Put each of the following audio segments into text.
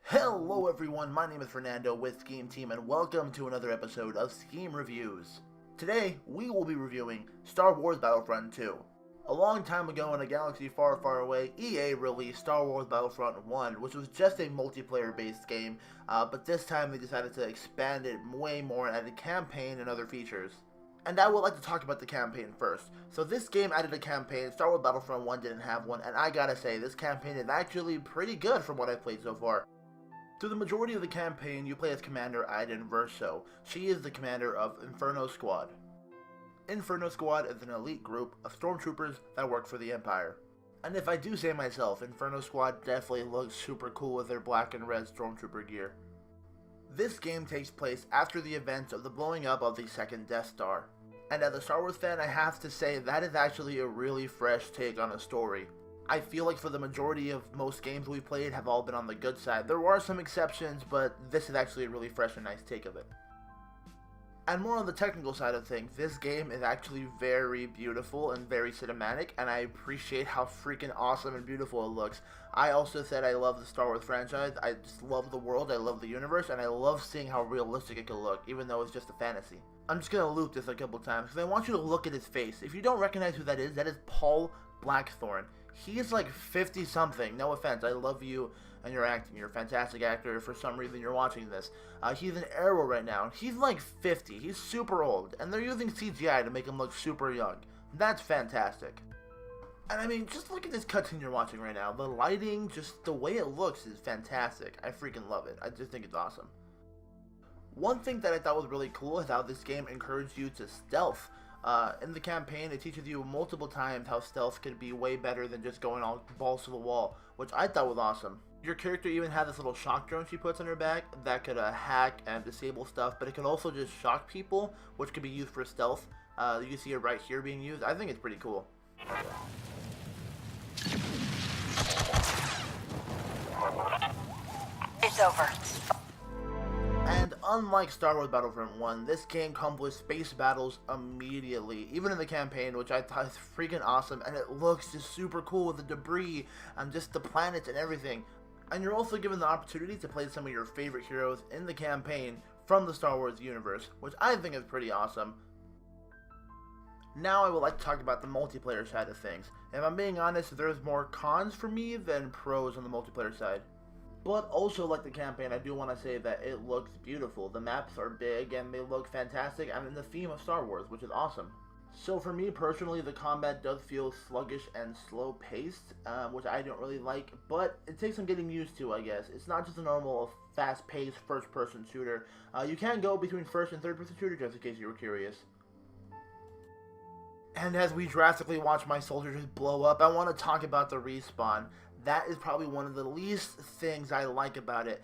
Hello everyone, my name is Fernando with Scheme Team and welcome to another episode of Scheme Reviews. Today, we will be reviewing Star Wars Battlefront 2. A long time ago in a galaxy far, far away, EA released Star Wars Battlefront 1, which was just a multiplayer-based game, but this time they decided to expand it way more and added a campaign and other features. And I would like to talk about the campaign first. So this game added a campaign, Star Wars Battlefront 1 didn't have one, and I gotta say, this campaign is actually pretty good from what I've played so far. Through the majority of the campaign, you play as Commander Iden Verso. She is the commander of Inferno Squad. Inferno Squad is an elite group of stormtroopers that work for the Empire. And if I do say myself, Inferno Squad definitely looks super cool with their black and red stormtrooper gear. This game takes place after the events of the blowing up of the second Death Star. And as a Star Wars fan, I have to say that is actually a really fresh take on a story. I feel like for the majority of most games we've played have all been on the good side. There are some exceptions, but this is actually a really fresh and nice take of it. And more on the technical side of things, this game is actually very beautiful and very cinematic, and I appreciate how freaking awesome and beautiful it looks. I also said I love the Star Wars franchise. I just love the world, I love the universe, and I love seeing how realistic it can look, even though it's just a fantasy. I'm just going to loop this a couple times, because I want you to look at his face. If you don't recognize who that is Paul Blackthorne. He's like 50 something, no offense, I love you and your acting, you're a fantastic actor, for some reason you're watching this. He's in Arrow right now, he's like 50, he's super old, and they're using CGI to make him look super young. That's fantastic. And I mean, just look at this cutscene you're watching right now, the lighting, just the way it looks is fantastic. I freaking love it, I just think it's awesome. One thing that I thought was really cool is how this game encouraged you to stealth. In the campaign, it teaches you multiple times how stealth could be way better than just going all balls to the wall, which I thought was awesome. Your character even had this little shock drone she puts on her back that could hack and disable stuff, but it could also just shock people, which could be used for stealth. You can see it right here being used. I think it's pretty cool. It's over. And unlike Star Wars Battlefront 1, this game comes with space battles immediately, even in the campaign, which I thought is freaking awesome, and it looks just super cool with the debris and just the planets and everything. And you're also given the opportunity to play some of your favorite heroes in the campaign from the Star Wars universe, which I think is pretty awesome. Now I would like to talk about the multiplayer side of things. If I'm being honest, there's more cons for me than pros on the multiplayer side. But also, like the campaign, I do want to say that it looks beautiful. The maps are big and they look fantastic and in the theme of Star Wars, which is awesome. So for me personally, the combat does feel sluggish and slow paced, which I don't really like, but it takes some getting used to, I guess. It's not just a normal fast paced first person shooter. You can go between first and third person shooter, just in case you were curious. And as we drastically watch my soldier just blow up, I want to talk about the respawn. That is probably one of the least things I like about it.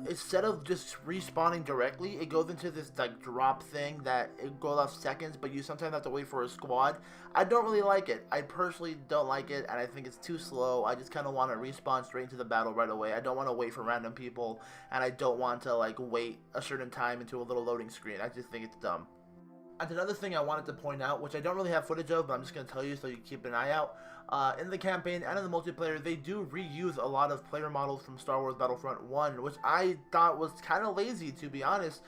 Instead of just respawning directly, it goes into this like drop thing that it goes off seconds, but you sometimes have to wait for a squad. I don't really like it. I personally don't like it, and I think it's too slow. I just kind of want to respawn straight into the battle right away. I don't want to wait for random people, and I don't want to like wait a certain time into a little loading screen. I just think it's dumb. And another thing I wanted to point out, which I don't really have footage of, but I'm just going to tell you so you keep an eye out. In the campaign and in the multiplayer, they do reuse a lot of player models from Star Wars Battlefront 1, which I thought was kind of lazy, to be honest.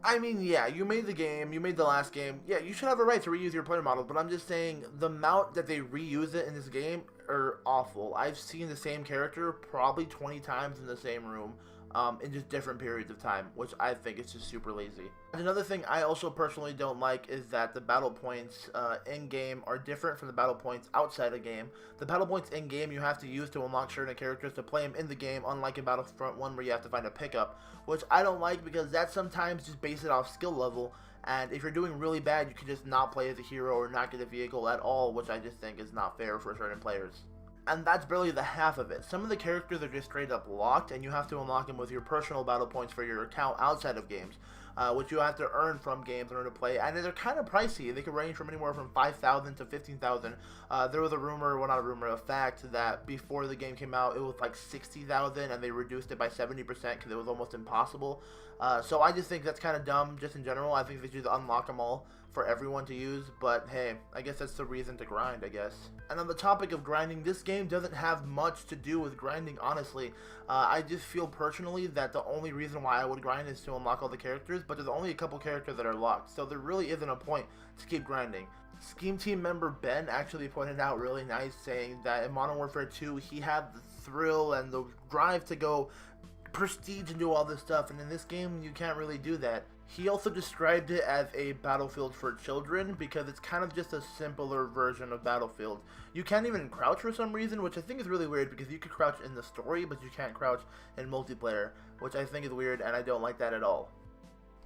I mean, yeah, you made the game, you made the last game, yeah, you should have a right to reuse your player models, but I'm just saying, the amount that they reuse it in this game are awful. I've seen the same character probably 20 times in the same room. In just different periods of time, which I think is just super lazy. And another thing I also personally don't like is that the battle points in-game are different from the battle points outside the game. The battle points in-game you have to use to unlock certain characters to play them in the game, unlike in Battlefront 1 where you have to find a pickup, which I don't like because that sometimes just base it off skill level, and if you're doing really bad you can just not play as a hero or not get a vehicle at all, which I just think is not fair for certain players. And that's barely the half of it. Some of the characters are just straight up locked, and you have to unlock them with your personal battle points for your account outside of games, which you have to earn from games in order to play, and they're kind of pricey. They can range from anywhere from 5,000 to 15,000. There was a rumor, well not a rumor, a fact that before the game came out, it was like 60,000, and they reduced it by 70% because it was almost impossible. So I just think that's kind of dumb, just in general. I think they should unlock them all. for everyone to use, but hey, I guess that's the reason to grind, I guess. And on the topic of grinding, this game doesn't have much to do with grinding, honestly. I just feel personally that the only reason why I would grind is to unlock all the characters, but there's only a couple characters that are locked, so there really isn't a point to keep grinding. Scheme Team member Ben actually pointed out really nice, saying that in Modern Warfare 2, he had the thrill and the drive to go prestige and do all this stuff, and in this game, you can't really do that. He also described it as a Battlefield for children because it's kind of just a simpler version of Battlefield. You can't even crouch for some reason, which I think is really weird because you could crouch in the story, but you can't crouch in multiplayer, which I think is weird and I don't like that at all.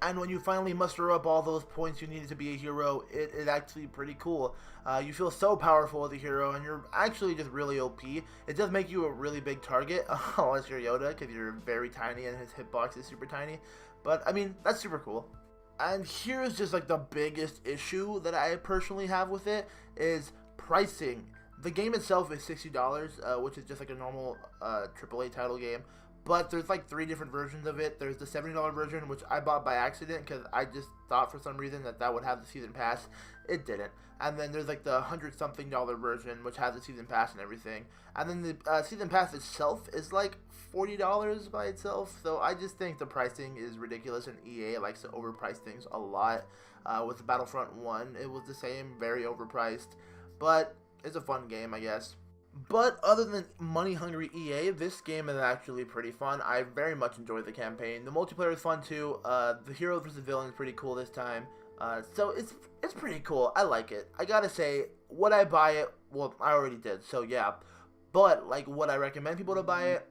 And when you finally muster up all those points you needed to be a hero, it is actually pretty cool. You feel so powerful as a hero, and you're actually just really OP. It does make you a really big target, unless you're Yoda, because you're very tiny and his hitbox is super tiny. But, I mean, that's super cool. And here's just like the biggest issue that I personally have with it, is pricing. The game itself is $60, which is just like a normal AAA title game. But there's like 3 different versions of it. There's the $70 version, which I bought by accident because I just thought for some reason that would have the season pass. It didn't. And then there's like the $100-something version, which has the season pass and everything. And then the season pass itself is like $40 by itself. So I just think the pricing is ridiculous, and EA likes to overprice things a lot. With Battlefront 1, it was the same, very overpriced. But it's a fun game, I guess. But other than money-hungry EA, this game is actually pretty fun. I very much enjoyed the campaign. The multiplayer is fun too. The hero versus villain is pretty cool this time. So it's pretty cool. I like it. I gotta say, would I buy it? Well, I already did, so yeah. But, like, would I recommend people to buy it?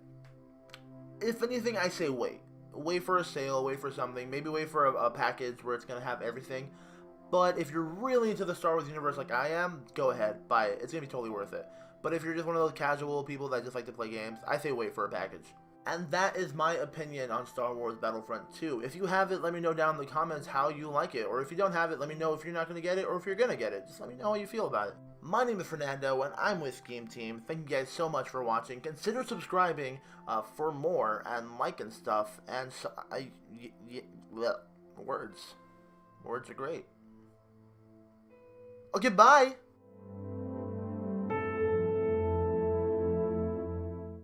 If anything, I say wait. Wait for a sale, wait for something. Maybe wait for a package where it's gonna have everything. But if you're really into the Star Wars universe like I am, go ahead, buy it. It's gonna be totally worth it. But if you're just one of those casual people that just like to play games, I say wait for a package. And that is my opinion on Star Wars Battlefront 2. If you have it, let me know down in the comments how you like it. Or if you don't have it, let me know if you're not going to get it or if you're going to get it. Just let me know how you feel about it. My name is Fernando, and I'm with Scheme Team. Thank you guys so much for watching. Consider subscribing for more and liking stuff. And so, words. Words are great. Okay, bye!